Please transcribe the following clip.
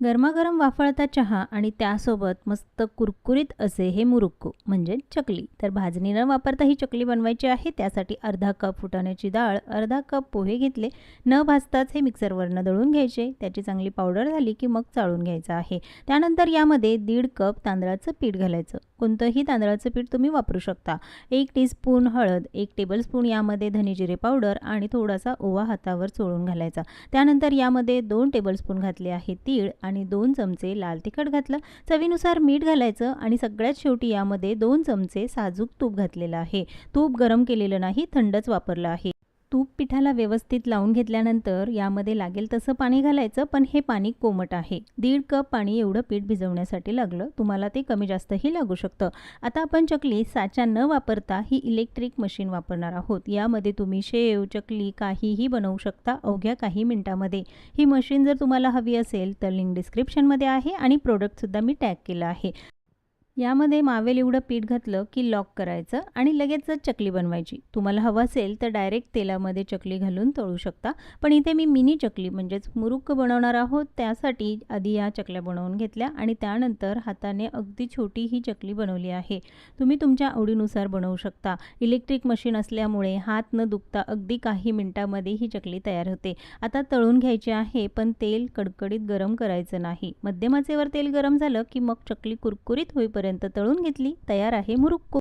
गरमागरम वाफळता चहा आणि त्यासोबत मस्त कुरकुरीत असे हे मुरुक्कू म्हणजे चकली. तर भाजणी न वापरता ही चकली बनवायची आहे. त्यासाठी अर्धा कप फुटाण्याची डाळ, अर्धा कप पोहे घेतले. न भाजताच हे मिक्सरवरनं दळून घ्यायचे. त्याची चांगली पावडर झाली की मग चाळून घ्यायचं आहे. त्यानंतर यामध्ये 1.5 कप तांदळाचं पीठ घालायचं. कोणतंही तांदळाचं पीठ तुम्ही वापरू शकता. 1 टीस्पून हळद, 1 टेबलस्पून यामध्ये धने जिरे पावडर आणि थोडासा ओवा हातावर चोळून घालायचा. त्यानंतर यामध्ये 2 टेबलस्पून घातले आहे तीळ आणि 2 चमचे लाल तिखट घातलं. चवीनुसार मीठ घालायचं आणि सगळ्यात शेवटी यामध्ये 2 चमचे साजूक तूप घातलेलं आहे. तूप गरम केलेलं नाही, थंडच वापरलं आहे. तूप पिठाला व्यवस्थित लावून घेतल्यानंतर यामध्ये लागेल तसं पाणी घालायचं, पण हे पाणी कोमट आहे. 1.5 कप पाणी एवढं पीठ भिजवण्यासाठी लागलं. तुम्हाला ते कमी जास्तही लागू शकतं. आता आपण चकली साचा न वापरता ही इलेक्ट्रिक मशीन वापरणार आहोत. यामध्ये तुम्ही शेव, चकली काहीही बनवू शकता अवघ्या काही मिनिटांमध्ये. ही मशीन जर तुम्हाला हवी असेल तर लिंक डिस्क्रिप्शनमध्ये आहे आणि प्रोडक्टसुद्धा मी टॅग केलं आहे. यामध्ये मावेल एवढं पीठ घातलं की लॉक करायचं आणि लगेचच चकली बनवायची. तुम्हाला हवं असेल तर डायरेक्ट तेलामध्ये चकली घालून तळू शकता. पण इथे मी मिनी चकली म्हणजेच मुरुक्क बनवणार आहोत. त्यासाठी आधी या चकल्या बनवून घेतल्या आणि त्यानंतर हाताने अगदी छोटी ही चकली बनवली आहे. तुम्ही तुमच्या आवडीनुसार बनवू शकता. इलेक्ट्रिक मशीन असल्यामुळे हात न दुखता अगदी काही मिनिटांमध्ये ही चकली तयार होते. आता तळून घ्यायची आहे, पण तेल कडकडीत गरम करायचं नाही. मध्यम आचेवर तेल गरम झालं की मग चकली कुरकुरीत होईपर्यंत तळून घेतली. तयार आहे मुरुक्कू.